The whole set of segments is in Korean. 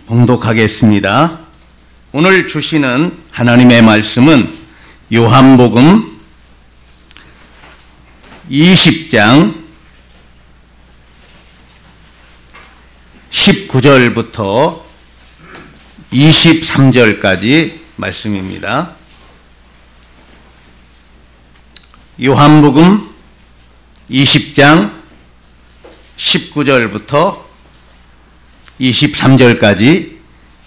봉독하겠습니다. 오늘 주시는 하나님의 말씀은 요한복음 20장 19절부터 23절까지 말씀입니다. 요한복음 20장 19절부터 23절까지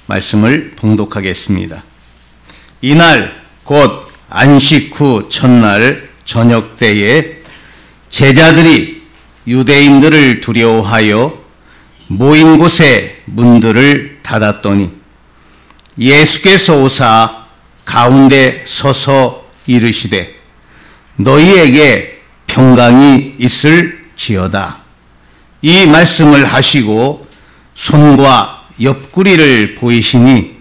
말씀을 봉독하겠습니다. 이날 곧 안식 후 첫날 저녁 때에 제자들이 유대인들을 두려워하여 모인 곳에 문들을 닫았더니 예수께서 오사 가운데 서서 이르시되 너희에게 평강이 있을지어다. 이 말씀을 하시고 손과 옆구리를 보이시니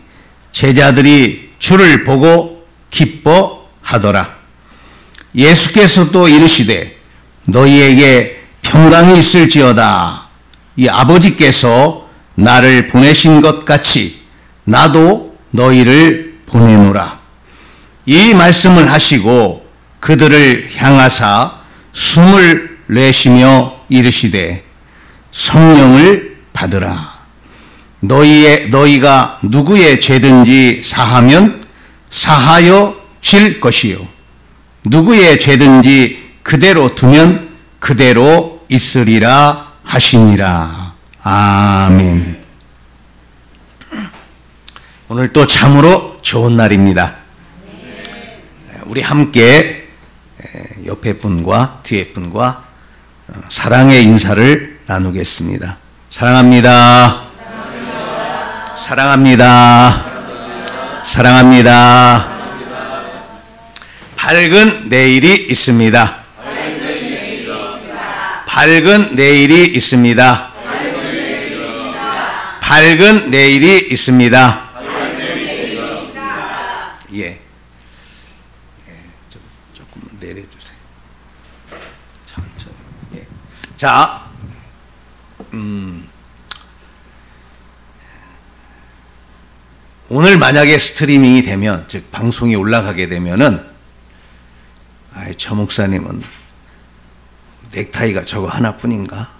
제자들이 주를 보고 기뻐하더라. 예수께서 또 이르시되 너희에게 평강이 있을지어다. 이 아버지께서 나를 보내신 것 같이 나도 너희를 보내노라. 이 말씀을 하시고 그들을 향하사 숨을 내쉬며 이르시되 성령을 받으라. 너희가 누구의 죄든지 사하면 사하여 질 것이요 누구의 죄든지 그대로 두면 그대로 있으리라 하시니라. 아멘. 오늘 또 참으로 좋은 날입니다. 우리 함께 옆에 분과 뒤에 분과 사랑의 인사를 나누겠습니다. 사랑합니다. 사랑합니다. 사랑합니다. 밝은 내일이 있습니다. 밝은 내일이 있습니다. 밝은 내일이 있습니다. 예. 조금 내려주세요. 천천히. 예. 자, 오늘 만약에 스트리밍이 되면, 즉 방송이 올라가게 되면은, 저 목사님은 넥타이가 저거 하나뿐인가?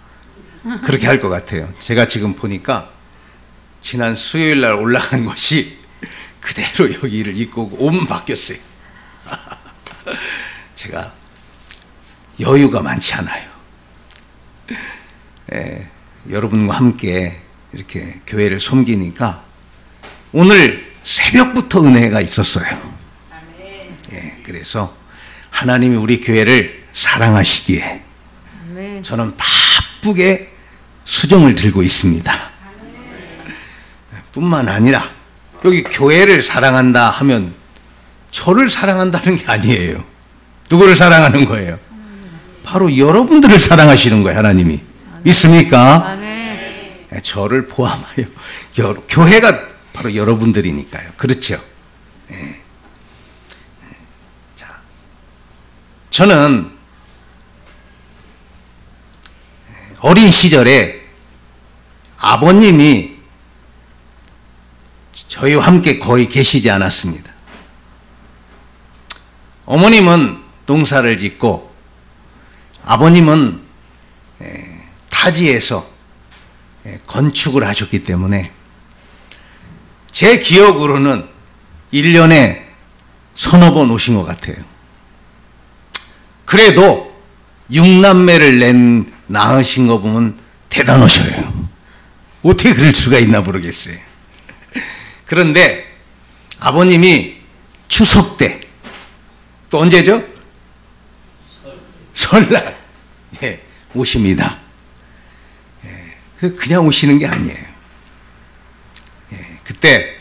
그렇게 할 것 같아요. 제가 지금 보니까 지난 수요일 날 올라간 것이 그대로 여기를 입고 옷만 바뀌었어요. 제가 여유가 많지 않아요. 여러분과 함께 이렇게 교회를 섬기니까 오늘 새벽부터 은혜가 있었어요. 그래서 하나님이 우리 교회를 사랑하시기에 저는 바쁘게 수정을 들고 있습니다. 뿐만 아니라 여기 교회를 사랑한다 하면 저를 사랑한다는 게 아니에요. 누구를 사랑하는 거예요? 바로 여러분들을 사랑하시는 거예요. 하나님이. 믿습니까? 저를 포함하여 교회가 바로 여러분들이니까요. 그렇죠? 자, 저는 어린 시절에 아버님이 저희와 함께 거의 계시지 않았습니다. 어머님은 농사를 짓고 아버님은 타지에서 건축을 하셨기 때문에 제 기억으로는 1년에 서너 번 오신 것 같아요. 그래도 6남매를 낳으신 거 보면 대단하셔요. 어떻게 그럴 수가 있나 모르겠어요. 그런데 아버님이 추석 때, 또 언제죠? 설날 오십니다. 그냥 오시는 게 아니에요. 그때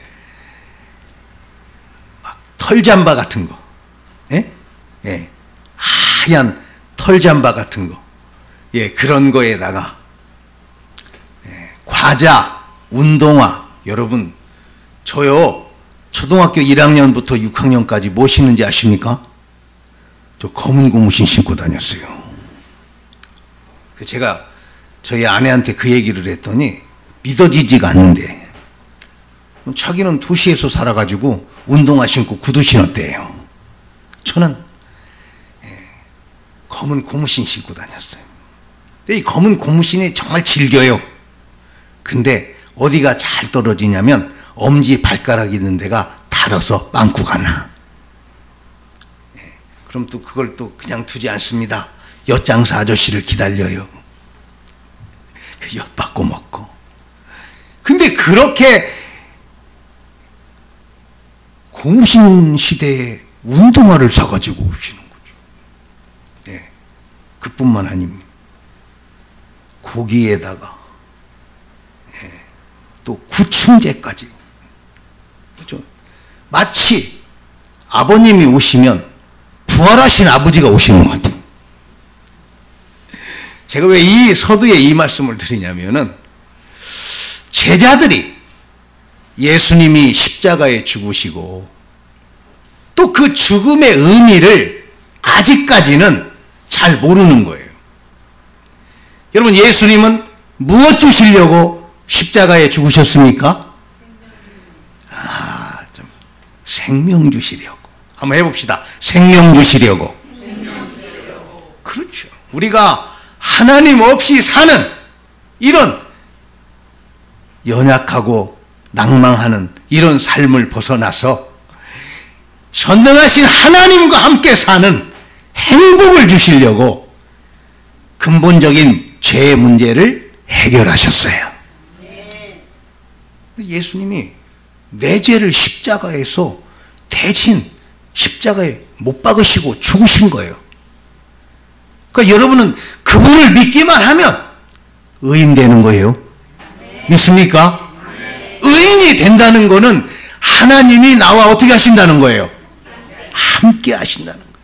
막 털잠바 같은 거, 하얀 털잠바 같은 거, 그런 거에다가 과자, 운동화. 여러분, 저요 초등학교 1학년부터 6학년까지 뭐 신는지 아십니까? 저 검은 고무신 신고 다녔어요. 제가 저희 아내한테 그 얘기를 했더니 믿어지지가 않는데 자기는 도시에서 살아가지고 운동화 신고 구두 신었대요. 저는 검은 고무신 신고 다녔어요. 이 검은 고무신이 정말 질겨요. 근데 어디가 잘 떨어지냐면 엄지 발가락 있는 데가 달아서 빵꾸가 나. 그럼 또 그걸 또 그냥 두지 않습니다. 엿장사 아저씨를 기다려요. 엿 받고 먹고. 근데 그렇게 고무신 시대에 운동화를 사가지고 오시는 거죠. 그뿐만 아닙니다. 고기에다가 또 구충제까지. 그렇죠? 마치 아버님이 오시면 부활하신 아버지가 오시는 것 같아요. 제가 왜 이 서두에 이 말씀을 드리냐면은 제자들이 예수님이 십자가에 죽으시고 또 그 죽음의 의미를 아직까지는 잘 모르는 거예요. 여러분, 예수님은 무엇 주시려고 십자가에 죽으셨습니까? 좀 생명 주시려고. 한번 해봅시다. 생명 주시려고. 그렇죠. 우리가 하나님 없이 사는 이런 연약하고 낭망하는 이런 삶을 벗어나서 전능하신 하나님과 함께 사는 행복을 주시려고 근본적인 죄의 문제를 해결하셨어요. 예수님이 내 죄를 십자가에서 대신 십자가에 못 박으시고 죽으신 거예요. 그러니까 여러분은 그분을 믿기만 하면 의인 되는 거예요. 믿습니까? 의인이 된다는 거는 하나님이 나와 어떻게 하신다는 거예요? 함께 하신다는 거예요.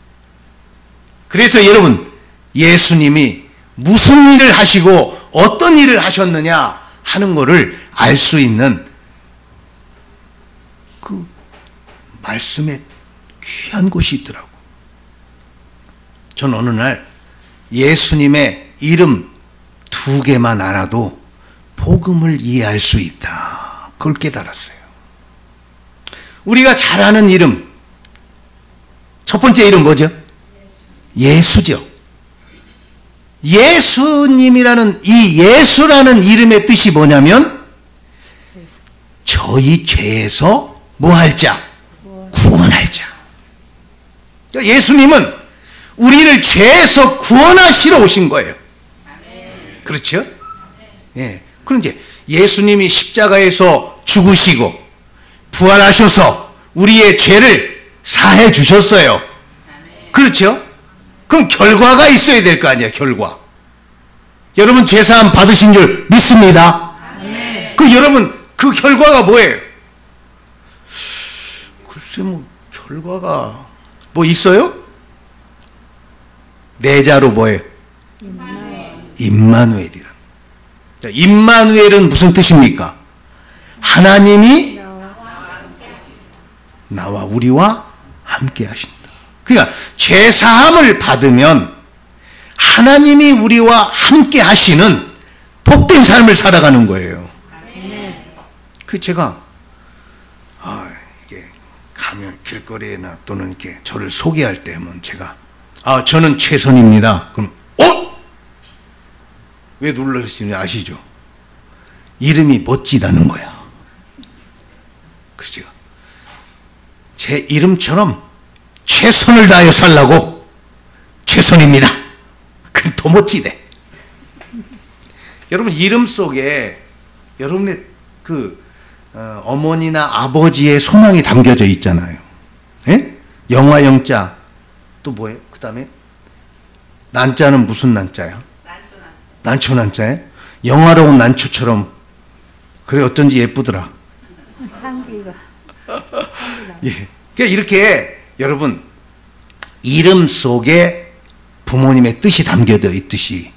그래서 여러분, 예수님이 무슨 일을 하시고 어떤 일을 하셨느냐 하는 것을 알 수 있는 그 말씀에 귀한 곳이 있더라고. 전 어느 날 예수님의 이름 2개만 알아도 복음을 이해할 수 있다. 그걸 깨달았어요. 우리가 잘 아는 이름, 첫 번째 이름 뭐죠? 예수죠. 예수님이라는 이 예수라는 이름의 뜻이 뭐냐면 저희 죄에서 뭐 할 자? 구원할 자. 그러니까 예수님은 우리를 죄에서 구원하시러 오신 거예요. 그렇죠? 예. 그럼 이제 예수님이 십자가에서 죽으시고 부활하셔서 우리의 죄를 사해 주셨어요. 그렇죠? 그럼 결과가 있어야 될 거 아니에요. 결과. 여러분 죄사함 받으신 줄 믿습니다. 그 여러분 그 결과가 뭐예요? 글쎄 뭐 결과가 뭐 있어요? 내자로 뭐예요? 임마누엘이라. 임마누엘은 무슨 뜻입니까? 하나님이 나와 우리와 함께 하신다. 그러니까 죄사함을 받으면 하나님이 우리와 함께 하시는 복된 삶을 살아가는 거예요. 그 제가 이게 가면 길거리에나 또는 이렇게 저를 소개할 때 하면 제가 저는 최선입니다. 그럼 왜 놀라시는지 아시죠? 이름이 멋지다는 거야. 그죠? 제 이름처럼 최선을 다해 살라고 최선입니다. 그럼 더 멋지대. 여러분 이름 속에 여러분의 그 어머니나 아버지의 소망이 담겨져 있잖아요. 예? 영화 영자 또 뭐예요? 그 다음에 난자는 무슨 난자야? 난초 난자에 영화로운 난초처럼 그래 어쩐지 예쁘더라. 향기가. 예. 그러니까 이렇게 여러분 이름 속에 부모님의 뜻이 담겨져 있듯이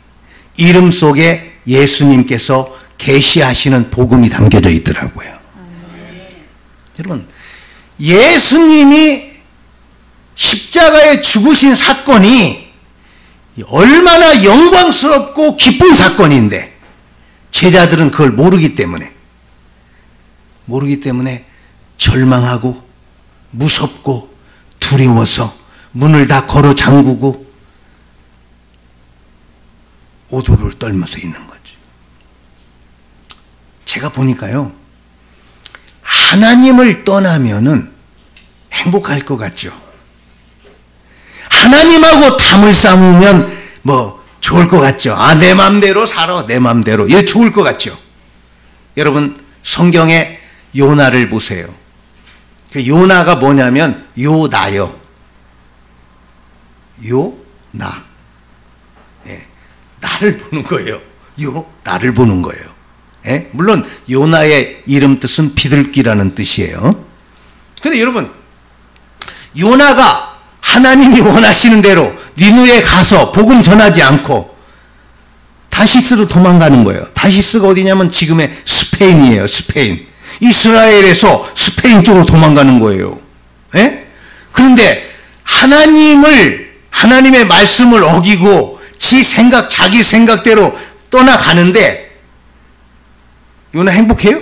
이름 속에 예수님께서 계시하시는 복음이 담겨져 있더라고요. 여러분 예수님이 십자가에 죽으신 사건이 얼마나 영광스럽고 기쁜 사건인데 제자들은 그걸 모르기 때문에 모르기 때문에 절망하고 무섭고 두려워서 문을 다 걸어 잠그고 오도를 떨면서 있는 거죠. 제가 보니까요, 하나님을 떠나면은 행복할 것 같죠. 하나님하고 담을 쌓으면 뭐 좋을 것 같죠. 아, 내 맘대로 살아, 내 맘대로. 이게 좋을 것 같죠. 여러분, 성경에 요나를 보세요. 그 요나가 뭐냐면 요나요. 요나. 예, 나를 보는 거예요. 나를 보는 거예요. 예? 물론 요나의 이름 뜻은 비둘기라는 뜻이에요. 그런데 여러분, 요나가 하나님이 원하시는 대로 니느웨에 가서 복음 전하지 않고 다시스로 도망가는 거예요. 다시스가 어디냐면 지금의 스페인이에요. 스페인. 이스라엘에서 스페인 쪽으로 도망가는 거예요. 예? 그런데 하나님의 말씀을 어기고 자기 생각대로 떠나가는데 요나 행복해요?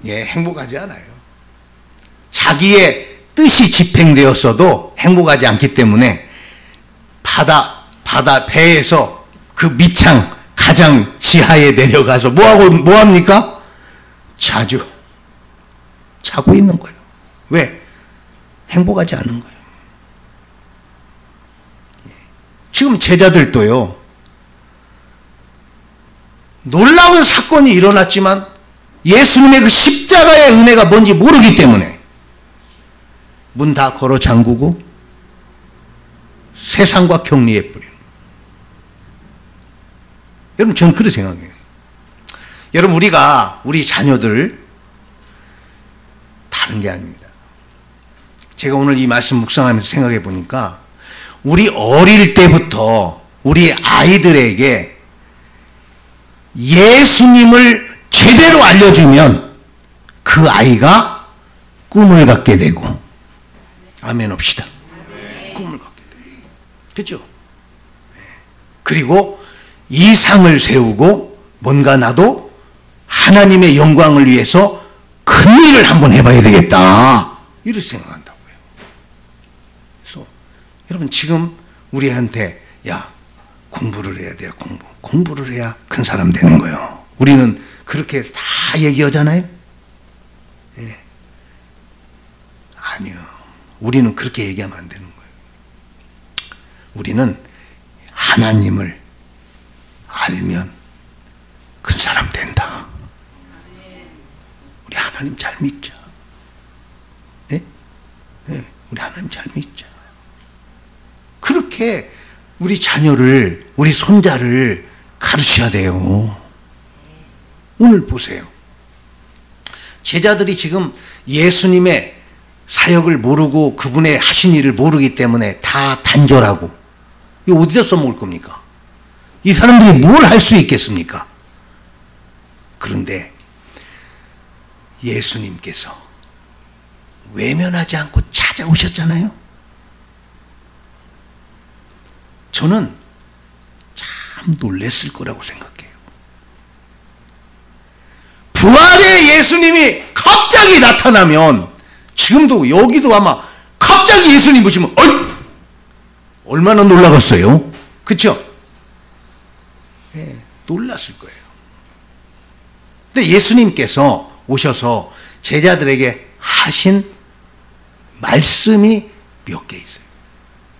예, 행복하지 않아요. 자기의 뜻이 집행되었어도 행복하지 않기 때문에 바다 배에서 그 밑창 가장 지하에 내려가서 뭐합니까? 자고 있는 거예요. 왜? 행복하지 않은 거예요. 지금 제자들도요, 놀라운 사건이 일어났지만 예수님의 그 십자가의 은혜가 뭔지 모르기 때문에 문 다 걸어 잠그고 세상과 격리해 버리는. 여러분, 저는 그렇게 생각해요. 여러분, 우리 자녀들 다른 게 아닙니다. 제가 오늘 이 말씀 묵상하면서 생각해 보니까 우리 어릴 때부터 우리 아이들에게 예수님을 제대로 알려주면 그 아이가 꿈을 갖게 되고, 아멘 합시다. 꿈을 갖게 돼요. 그렇죠? 그리고 이상을 세우고 뭔가 나도 하나님의 영광을 위해서 큰 일을 한번 해봐야 되겠다, 이렇게 생각한다고요. 그래서 여러분, 지금 우리한테 공부를 해야 돼요. 공부를 해야 큰 사람 되는 거예요. 우리는 그렇게 다 얘기하잖아요. 예. 아니요. 우리는 그렇게 얘기하면 안 되는 거예요. 우리는 하나님을 알면 큰 사람 된다. 우리 하나님 잘 믿자. 예? 예. 우리 하나님 잘 믿자. 그렇게 우리 자녀를, 우리 손자를 가르쳐야 돼요. 오늘 보세요. 제자들이 지금 예수님의 사역을 모르고 그분의 하신 일을 모르기 때문에 다 단절하고, 이거 어디다 써먹을 겁니까? 이 사람들이 뭘 할 수 있겠습니까? 그런데 예수님께서 외면하지 않고 찾아오셨잖아요. 저는 참 놀랬을 거라고 생각해요. 부활의 예수님이 갑자기 나타나면, 지금도 여기도 아마 갑자기 예수님 보시면 얼마나 놀라겠어요? 그렇죠? 네, 놀랐을 거예요. 근데 예수님께서 오셔서 제자들에게 하신 말씀이 몇 개 있어요.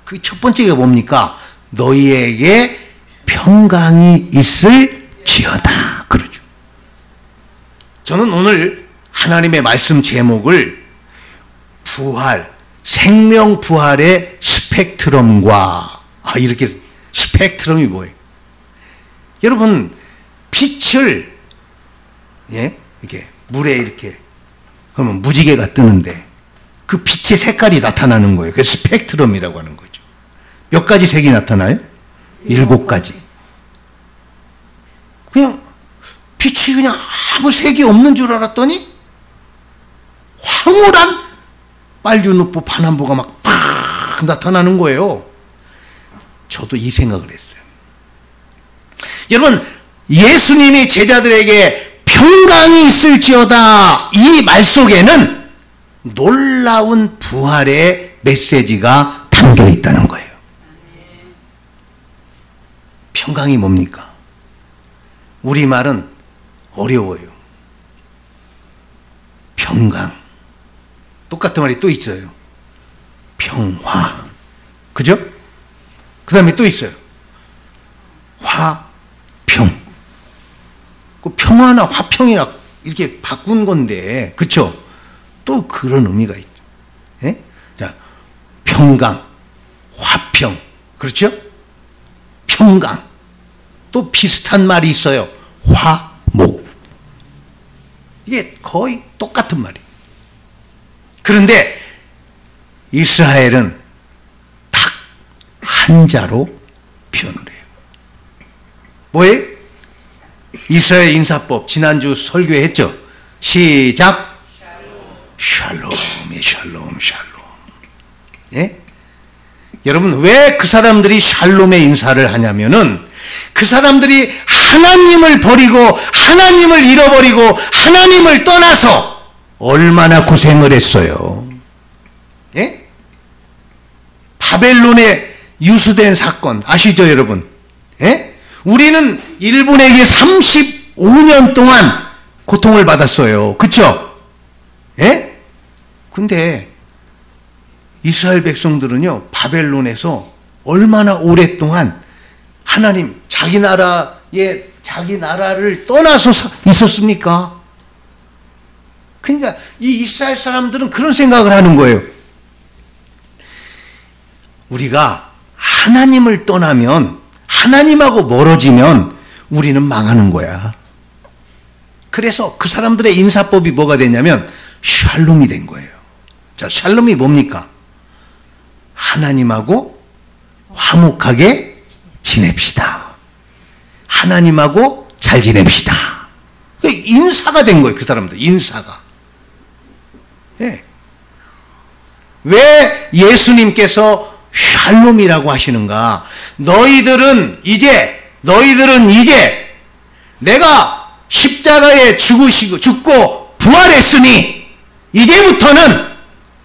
그 첫 번째가 뭡니까? 너희에게 평강이 있을지어다, 그러죠. 저는 오늘 하나님의 말씀 제목을 부활, 생명 부활의 스펙트럼과, 이렇게, 스펙트럼이 뭐예요? 여러분, 빛을, 이렇게 물에 이렇게, 그러면 무지개가 뜨는데 그 빛의 색깔이 나타나는 거예요. 그래서 스펙트럼이라고 하는 거죠. 몇 가지 색이 나타나요? 7가지. 그냥 빛이 그냥 아무 색이 없는 줄 알았더니 황홀한 빨주노초, 파남보가 막 팍 나타나는 거예요. 저도 이 생각을 했어요. 여러분, 예수님이 제자들에게 평강이 있을지어다. 이 말 속에는 놀라운 부활의 메시지가 담겨 있다는 거예요. 평강이 뭡니까? 우리말은 어려워요. 평강. 똑같은 말이 또 있어요. 평화. 그죠? 그 다음에 또 있어요. 화평. 그 평화나 화평이나 이렇게 바꾼 건데, 그쵸? 또 그런 의미가 있죠. 예? 자, 평강, 화평. 그렇죠? 평강. 또 비슷한 말이 있어요. 화목. 이게 거의 똑같은 말이에요. 그런데 이스라엘은 딱 한자로 표현을 해요. 뭐예요? 이스라엘 인사법 지난주 설교했죠. 시작. 샬롬이 샬롬 샬롬. 예? 여러분 왜 그 사람들이 샬롬의 인사를 하냐면은 그 사람들이 하나님을 버리고 하나님을 잃어버리고 하나님을 떠나서 얼마나 고생을 했어요. 예? 바벨론에 유수된 사건 아시죠 여러분? 예? 우리는 일본에게 35년 동안 고통을 받았어요. 그쵸? 예? 근데 이스라엘 백성들은요 바벨론에서 얼마나 오랫동안 하나님 자기 나라를 떠나서 있었습니까? 그러니까 이 이스라엘 사람들은 그런 생각을 하는 거예요. 우리가 하나님을 떠나면 하나님하고 멀어지면 우리는 망하는 거야. 그래서 그 사람들의 인사법이 뭐가 됐냐면 샬롬이 된 거예요. 자, 샬롬이 뭡니까? 하나님하고 화목하게 지냅시다. 하나님하고 잘 지냅시다. 인사가 된 거예요. 그 사람들 인사가. 예. 왜 예수님께서 샬롬이라고 하시는가? 너희들은 이제 내가 십자가에 죽고 부활했으니 이제부터는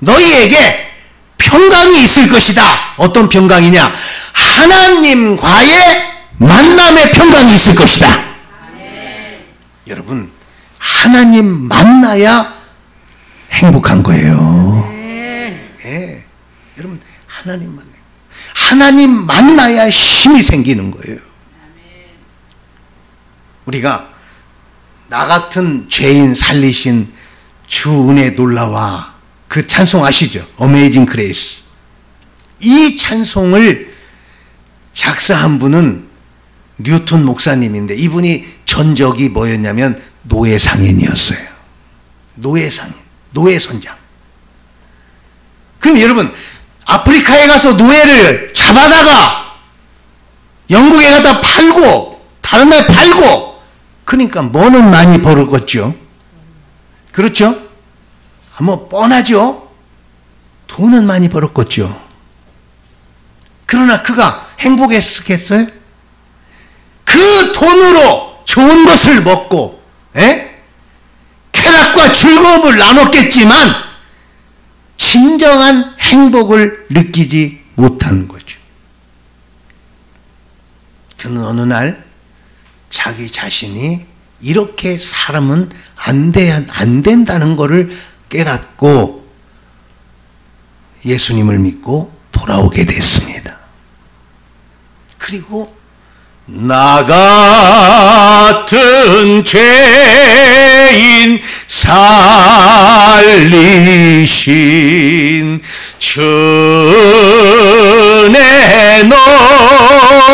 너희에게 평강이 있을 것이다. 어떤 평강이냐? 하나님과의 만남의 평강이 있을 것이다. 아멘. 여러분 하나님 만나야 행복한 거예요. 예. 여러분 하나님 만나야 힘이 생기는 거예요. 우리가 나 같은 죄인 살리신 주 은혜 놀라와 그 찬송 아시죠? 어메이징 그레이스. 이 찬송을 작사한 분은 뉴턴 목사님인데 이분이 전적이 뭐였냐면 노예상인이었어요. 노예선장. 그럼 여러분 아프리카에 가서 노예를 잡아다가 영국에 가다 팔고 다른 데 팔고 그러니까 뭐는 많이 벌었겠죠. 그렇죠? 뭐 뻔하죠. 돈은 많이 벌었겠죠. 그러나 그가 행복했겠어요? 그 돈으로 좋은 것을 먹고 쾌락과 즐거움을 나눴겠지만 진정한 행복을 느끼지 못하는 거죠. 그는 어느 날 자기 자신이 이렇게 살면 안 된다는 것을 깨닫고 예수님을 믿고 돌아오게 됐습니다. 그리고 나 같은 죄인 살리신 주의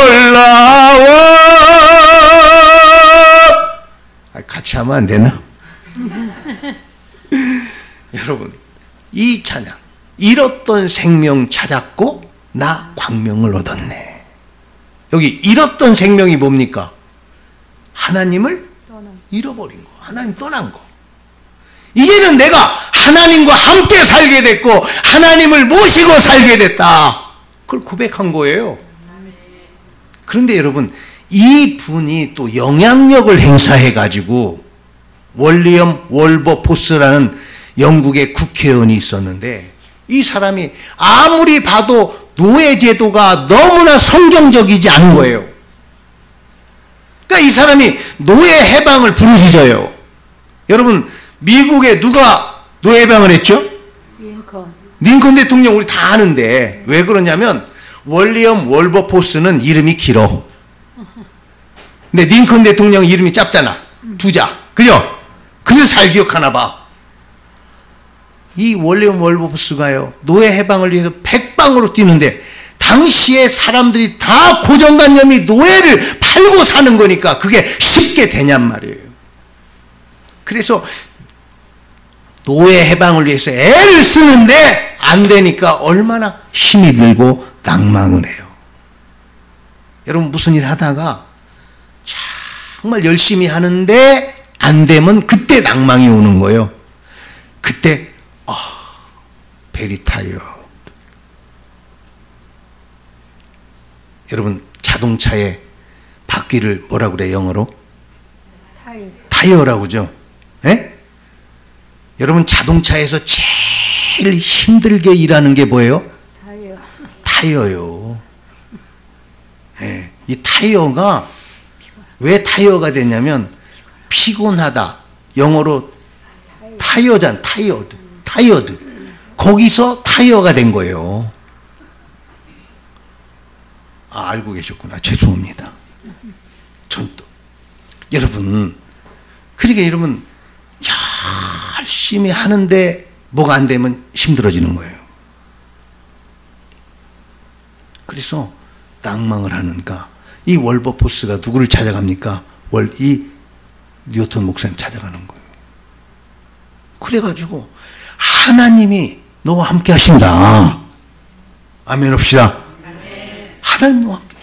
놀라워. 같이 하면 안 되나? 여러분 이 찬양 잃었던 생명 찾았고 나 광명을 얻었네. 여기 잃었던 생명이 뭡니까? 하나님을 잃어버린 거. 하나님 떠난 거. 이제는 내가 하나님과 함께 살게 됐고 하나님을 모시고 살게 됐다. 그걸 고백한 거예요. 그런데 여러분 이 분이 또 영향력을 행사해 가지고 월리엄 월버포스라는 영국의 국회의원이 있었는데, 이 사람이 아무리 봐도 노예제도가 너무나 성경적이지 않은 거예요. 그러니까 이 사람이 노예 해방을 부르짖어요. 여러분, 미국에 누가 노예 해방을 했죠? 링컨 대통령 우리 다 아는데, 왜 그러냐면 월리엄 월버포스는 이름이 길어. 근데 링컨 대통령 이름이 짧잖아. 두자. 그죠? 그래서 잘 기억하나 봐. 이 월리엄 월버포스가요, 노예 해방을 위해서 백방으로 뛰는데, 당시에 사람들이 다 고정관념이 노예를 팔고 사는 거니까 그게 쉽게 되냔 말이에요. 그래서 노예 해방을 위해서 애를 쓰는데 안 되니까 얼마나 힘이 들고 낭망을 해요. 여러분, 무슨 일 하다가 정말 열심히 하는데 안 되면 그때 낭망이 오는 거예요. 그때 베리 타이어. 여러분, 자동차의 바퀴를 뭐라 그래, 영어로? 타이어라고 그러죠. 예? 여러분, 자동차에서 제일 힘들게 일하는 게 뭐예요? 타이어요. 예. 이 타이어가 왜 타이어가 됐냐면, 피곤하다. 영어로 타이어잖아. 타이어드. 거기서 타이어가 된 거예요. 알고 계셨구나. 죄송합니다. 전 또. 여러분, 그러니까 여러분, 열심히 하는데 뭐가 안 되면 힘들어지는 거예요. 그래서 낭망을 하는가. 이 월버포스가 누구를 찾아갑니까? 이 뉴턴 목사님 찾아가는 거예요. 그래가지고 하나님이 너와 함께 하신다. 아멘 합시다. 하나님과 함께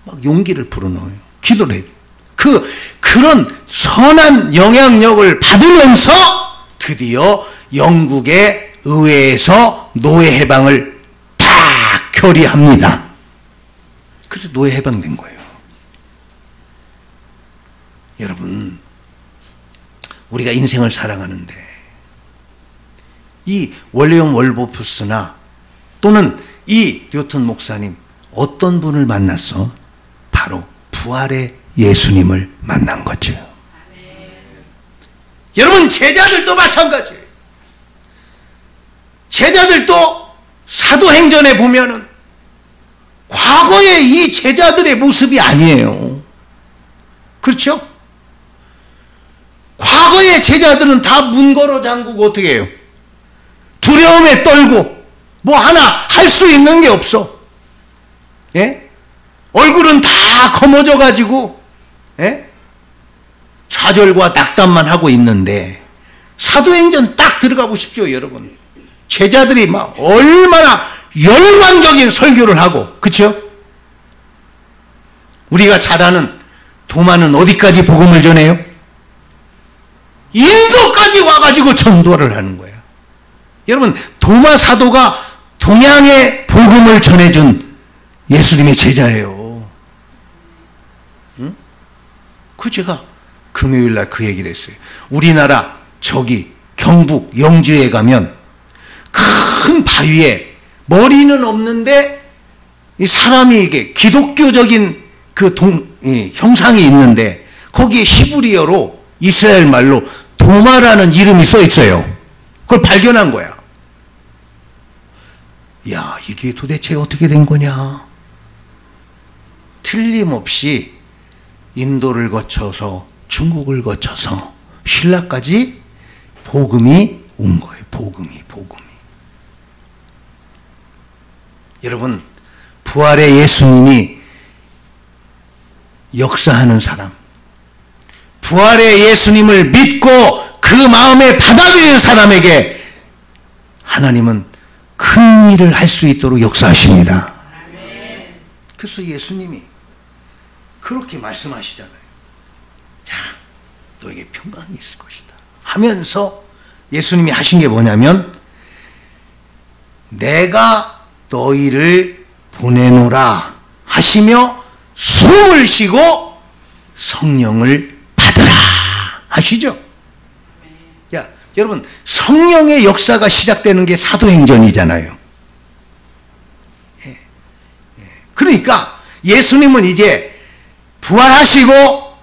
막 용기를 불어넣어요. 기도를 해요. 그런 선한 영향력을 받으면서 드디어 영국의 의회에서 노예 해방을 딱 결의합니다. 그래서 노예 해방된 거예요. 여러분, 우리가 인생을 살아가는데 이 월리엄 월버포스나 또는 이 뉴턴 목사님, 어떤 분을 만났어? 바로 부활의 예수님을 만난 거죠. 여러분, 제자들도 마찬가지예요. 제자들도 사도행전에 보면은 과거의 이 제자들의 모습이 아니에요. 그렇죠? 과거의 제자들은 다 문 걸어 잠그고 어떻게 해요? 두려움에 떨고 뭐 하나 할 수 있는 게 없어. 예? 얼굴은 다 검어져 가지고, 예? 좌절과 낙담만 하고 있는데, 사도행전 딱 들어가 보십시오, 여러분. 제자들이 막 얼마나 열광적인 설교를 하고, 그쵸? 우리가 잘 아는 도마는 어디까지 복음을 전해요? 인도까지 와가지고 전도를 하는 거야. 여러분, 도마 사도가 동양의 복음을 전해준 예수님의 제자예요. 응? 그 제가 금요일날 그 얘기를 했어요. 우리나라 저기 경북 영주에 가면 큰 바위에 머리는 없는데 이 사람이 이게 기독교적인 그 형상이 있는데 거기에 히브리어로 이스라엘 말로 도마라는 이름이 써 있어요. 그걸 발견한 거야. 야, 이게 도대체 어떻게 된 거냐? 틀림없이 인도를 거쳐서 중국을 거쳐서 신라까지 복음이 온 거예요. 복음이. 여러분, 부활의 예수님이 역사하는 사람, 부활의 예수님을 믿고 그 마음에 받아들이는 사람에게 하나님은 큰 일을 할 수 있도록 역사하십니다. 그래서 예수님이 그렇게 말씀하시잖아요. 자, 너에게 평강이 있을 것이다 하면서 예수님이 하신 게 뭐냐면, 내가 너희를 보내노라 하시며 숨을 쉬고 성령을 받으라 아시죠? 야, 여러분, 성령의 역사가 시작되는 게 사도행전이잖아요. 그러니까 예수님은 이제 부활하시고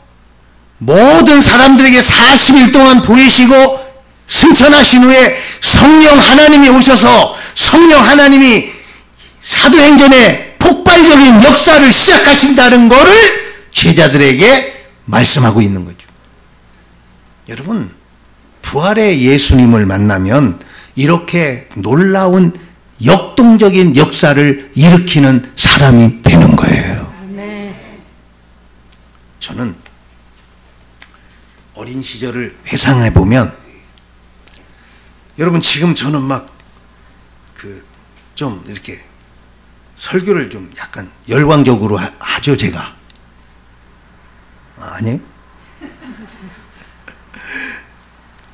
모든 사람들에게 40일 동안 보이시고 승천하신 후에 성령 하나님이 오셔서 성령 하나님이 사도행전의 폭발적인 역사를 시작하신다는 것을 제자들에게 말씀하고 있는 거죠. 여러분, 부활의 예수님을 만나면 이렇게 놀라운 역동적인 역사를 일으키는 사람이 되는 거예요. 저는 어린 시절을 회상해 보면, 여러분 지금 저는 막 좀 이렇게 설교를 좀 약간 열광적으로 하죠, 제가. 아니에요?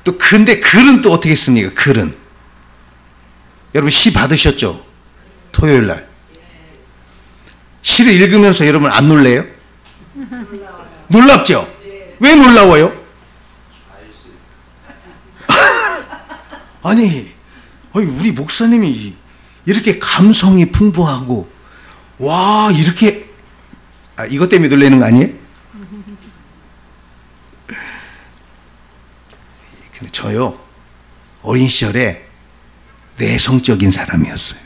또 근데 글은 또 어떻게 씁니까? 글은 여러분 시 받으셨죠? 토요일 날 시를 읽으면서 여러분 안 놀래요? 놀랍죠? 왜 놀라워요? 아니 우리 목사님이 이렇게 감성이 풍부하고 와 이렇게 이것 때문에 놀라는 거 아니에요? 근데 저요 어린 시절에 내성적인 사람이었어요.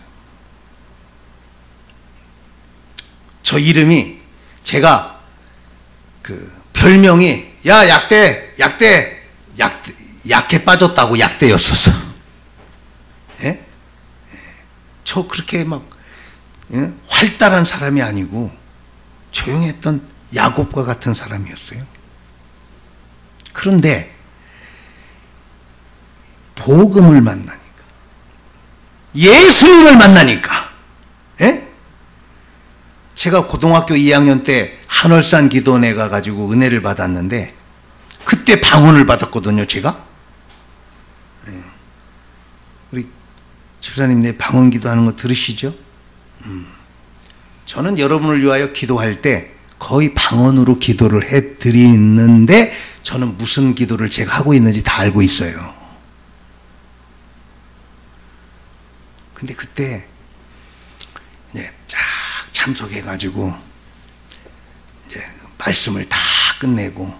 저 이름이 제가 별명이 야 약대 빠졌다고 약대였었어. 예? 저 그렇게 막 활달한 사람이 아니고 조용했던 야곱과 같은 사람이었어요. 그런데 복음을 만나니까 예수님을 만나니까 제가 고등학교 2학년 때 한월산 기도원에 가가지고 은혜를 받았는데 그때 방언을 받았거든요. 제가 우리 집사님 내 방언 기도하는 거 들으시죠? 저는 여러분을 위하여 기도할 때 거의 방언으로 기도를 해드리는데 저는 무슨 기도를 제가 하고 있는지 다 알고 있어요. 근데 그때 이제 쫙 참석해가지고 이제 말씀을 다 끝내고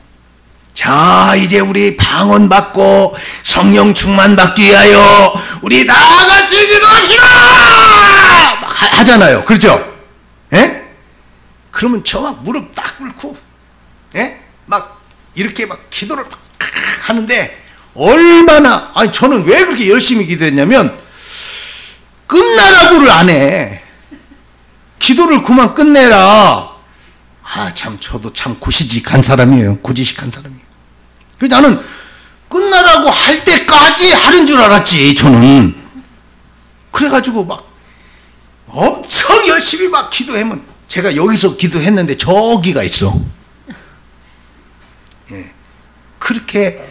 자 이제 우리 방언 받고 성령 충만 받기 위하여 우리 다 같이 기도합시다 하잖아요. 그렇죠? 예? 그러면 저 막 무릎 딱 꿇고 막 이렇게 막 기도를 막 하는데 얼마나 저는 왜 그렇게 열심히 기도했냐면 끝나라고를 안 해. 기도를 그만 끝내라. 참 저도 참 고지식한 사람이에요. 고지식한 사람이에요. 그래서 나는 끝나라고 할 때까지 하는 줄 알았지 저는. 그래가지고 막 엄청 열심히 막 기도하면 제가 여기서 기도했는데 저기가 있어. 그렇게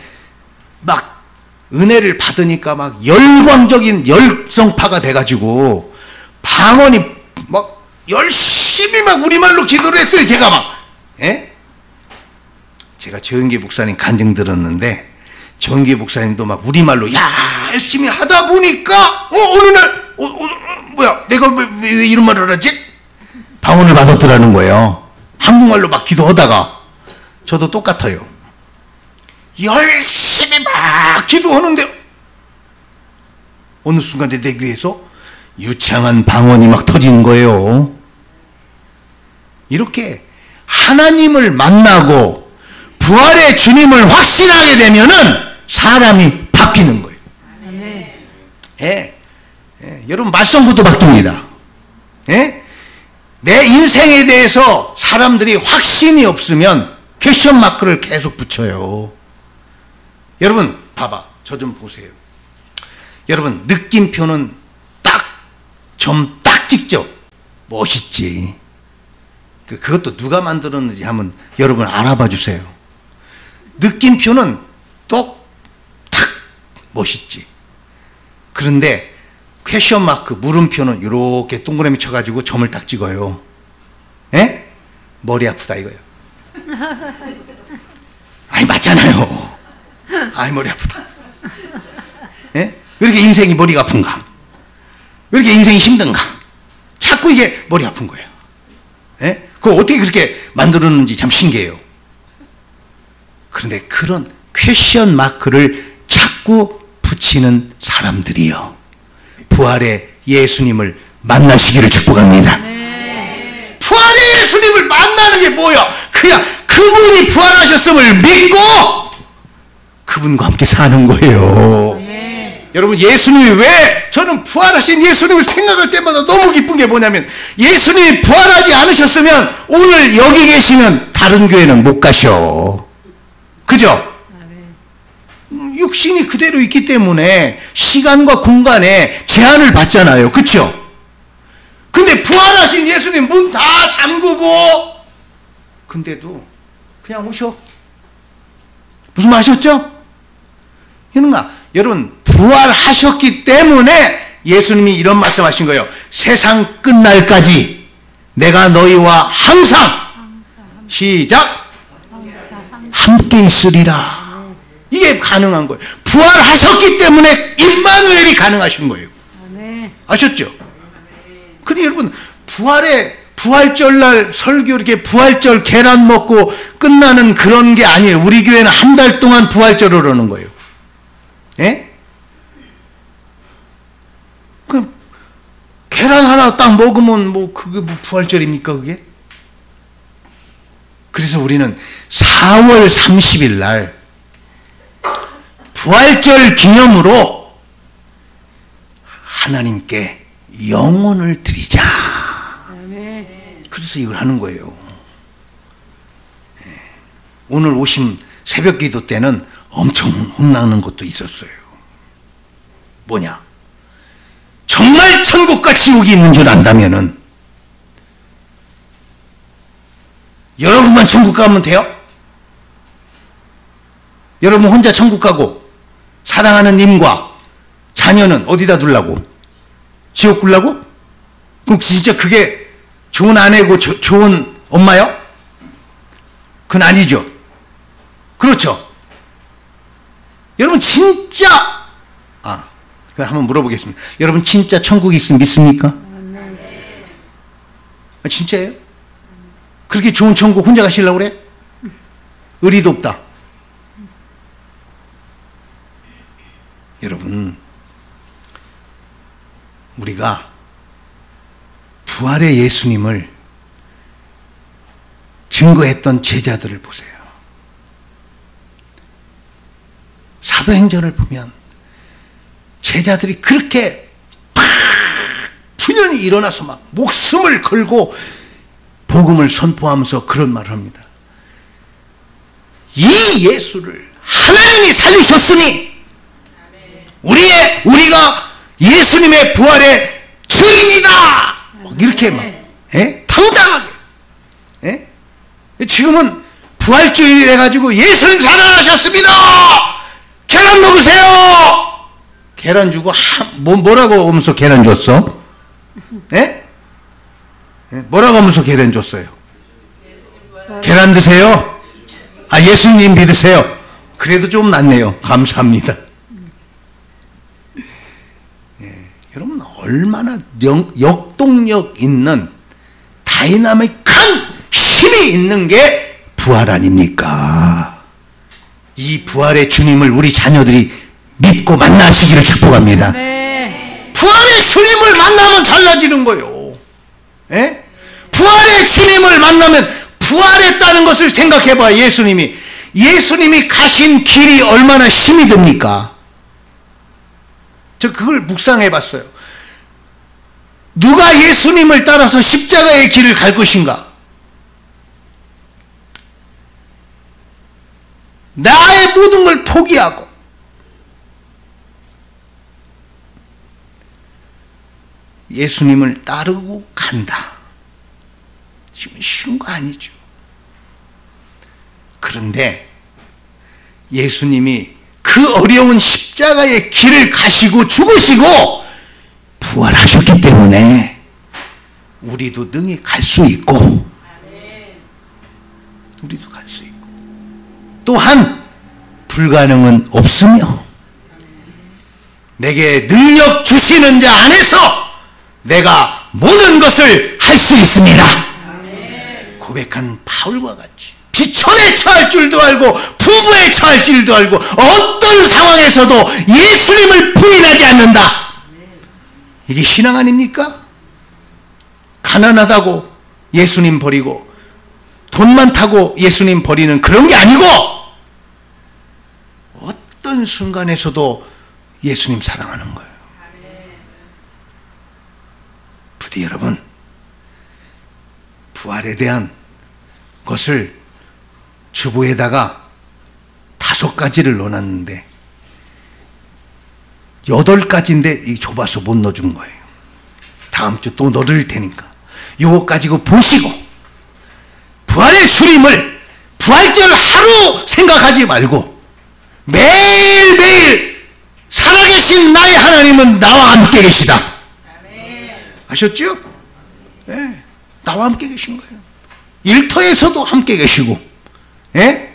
막 은혜를 받으니까 막 열광적인 열성파가 돼가지고 방언이 막 열심히 막 우리말로 기도를 했어요. 제가 막 제가 조영기 목사님 간증 들었는데 조영기 목사님도 막 우리말로 열심히 하다 보니까 어느 날 뭐야 내가 왜 이런 말을 하지? 방언을 받았더라는 거예요. 한국말로 막 기도하다가 저도 똑같아요. 열심히 막 기도하는데 어느 순간에 내 귀에서 유창한 방언이 막 터지는 거예요. 이렇게 하나님을 만나고 부활의 주님을 확신하게 되면은 사람이 바뀌는 거예요. 여러분 말썽부터 바뀝니다. 내 인생에 대해서 사람들이 확신이 없으면 퀘스천 마크를 계속 붙여요. 여러분 봐봐 저 좀 보세요. 여러분 느낌표는 점 딱 찍죠. 멋있지. 그것도 누가 만들었는지 한번 여러분 알아봐 주세요. 느낌표는 똑 탁 멋있지. 그런데 퀘스천 마크 물음표는 이렇게 동그라미 쳐가지고 점을 딱 찍어요. 머리 아프다 이거예요. 아니 맞잖아요. 아이 머리 아프다. 예? 왜 이렇게 인생이 머리가 아픈가? 왜 이렇게 인생이 힘든가? 자꾸 이게 머리 아픈 거예요. 예? 그거 어떻게 그렇게 만들었는지 참 신기해요. 그런데 그런 퀘션 마크를 자꾸 붙이는 사람들이요, 부활의 예수님을 만나시기를 축복합니다. 네. 부활의 예수님을 만나는 게 뭐야? 그냥 그분이 부활하셨음을 믿고 그분과 함께 사는 거예요. 네. 여러분, 예수님이 왜, 저는 부활하신 예수님을 생각할 때마다 너무 기쁜 게 뭐냐면, 예수님이 부활하지 않으셨으면 오늘 여기 계시는 다른 교회는 못 가셔. 그죠? 육신이 그대로 있기 때문에 시간과 공간에 제한을 받잖아요. 그렇죠? 근데 부활하신 예수님 문 다 잠그고, 근데도 그냥 오셔. 무슨 말 하셨죠? 여러분, 부활하셨기 때문에 예수님이 이런 말씀하신 거예요. 세상 끝날까지 내가 너희와 항상, 시작, 함께 있으리라. 이게 가능한 거예요. 부활하셨기 때문에 임마누엘이 가능하신 거예요. 아셨죠? 그러니 여러분, 부활절날 설교, 이렇게 부활절 계란 먹고 끝나는 그런 게 아니에요. 우리 교회는 한 달 동안 부활절을 하는 거예요. 예? 그 계란 하나 딱 먹으면 뭐 그게 뭐 부활절입니까, 그게? 그래서 우리는 4월 30일 날 부활절 기념으로 하나님께 영혼을 드리자. 그래서 이걸 하는 거예요. 오늘 오신 새벽 기도 때는 엄청 혼나는 것도 있었어요. 뭐냐? 정말 천국과 지옥이 있는 줄 안다면은 여러분만 천국 가면 돼요? 여러분 혼자 천국 가고 사랑하는 님과 자녀는 어디다 두려고? 지옥 굴라고? 그럼 진짜 그게 좋은 아내고 좋은 엄마요? 그건 아니죠. 그렇죠? 여러분 진짜, 그럼 한번 물어보겠습니다. 여러분 진짜 천국이 있으면 믿습니까? 진짜예요? 그렇게 좋은 천국 혼자 가시려고 그래? 의리도 없다. 여러분, 우리가 부활의 예수님을 증거했던 제자들을 보세요. 사도행전을 보면 제자들이 그렇게 막 분연히 일어나서 막 목숨을 걸고 복음을 선포하면서 그런 말을 합니다. 이 예수를 하나님이 살리셨으니 우리가 예수님의 부활의 주인이다. 이렇게 막 당당하게. 지금은 부활주일이 돼가지고 예수님 살아나셨습니다. 계란 먹으세요. 계란 주고 뭐라고 하면서 계란 줬어? 뭐라고 하면서 계란 줬어요? 계란 드세요? 예수님 믿으세요? 그래도 좀 낫네요. 감사합니다. 여러분, 얼마나 역동력 있는 다이나믹한 힘이 있는 게 부활 아닙니까? 이 부활의 주님을 우리 자녀들이 믿고 만나시기를 축복합니다. 네. 부활의 주님을 만나면 달라지는 거예요. 부활의 주님을 만나면 부활했다는 것을 생각해봐. 예수님이 가신 길이 얼마나 힘이 듭니까? 저 그걸 묵상해 봤어요. 누가 예수님을 따라서 십자가의 길을 갈 것인가? 나의 모든 걸 포기하고 예수님을 따르고 간다. 쉬운 거 아니죠. 그런데 예수님이 그 어려운 십자가의 길을 가시고 죽으시고 부활하셨기 때문에 우리도 능히 갈 수 우리도 갈 수 있고, 또한 불가능은 없으며 내게 능력 주시는 자 안에서 내가 모든 것을 할 수 있습니다. 고백한 바울과 같이 비천에 처할 줄도 알고 풍부에 처할 줄도 알고 어떤 상황에서도 예수님을 부인하지 않는다. 이게 신앙 아닙니까? 가난하다고 예수님 버리고 돈 많다고 예수님 버리는 그런 게 아니고 어떤 순간에서도 예수님 사랑하는 거예요. 부디 여러분, 부활에 대한 것을 주보에다가 5가지를 넣어놨는데 8가지인데 이 좁아서 못 넣어준 거예요. 다음 주 또 넣을 테니까 요거 가지고 보시고 부활의 주님을 부활절 하루 생각하지 말고 매일매일 살아계신 나의 하나님은 나와 함께 계시다. 아셨죠? 네, 나와 함께 계신 거예요. 일터에서도 함께 계시고, 예?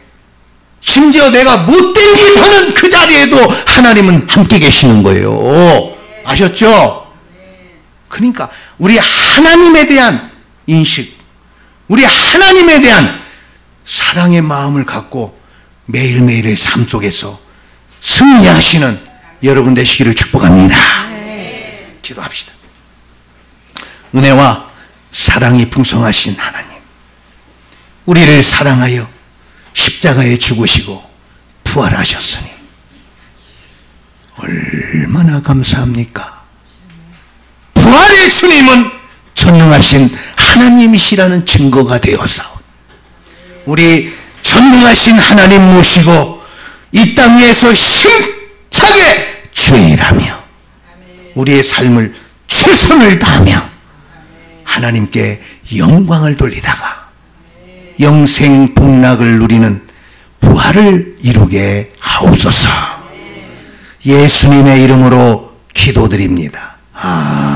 심지어 내가 못된 짓 하는 그 자리에도 하나님은 함께 계시는 거예요. 아셨죠? 그러니까 우리 하나님에 대한 인식, 우리 하나님에 대한 사랑의 마음을 갖고 매일매일의 삶 속에서 승리하시는 여러분 되시기를 축복합니다. 기도합시다. 은혜와 사랑이 풍성하신 하나님, 우리를 사랑하여 십자가에 죽으시고 부활하셨으니 얼마나 감사합니까? 부활의 주님은 전능하신 하나님이시라는 증거가 되어사오니 우리 전능하신 하나님 모시고 이 땅 위에서 힘차게 주의 일하며 우리의 삶을 최선을 다하며 하나님께 영광을 돌리다가 영생 복락을 누리는 부활을 이루게 하옵소서. 예수님의 이름으로 기도드립니다. 아멘.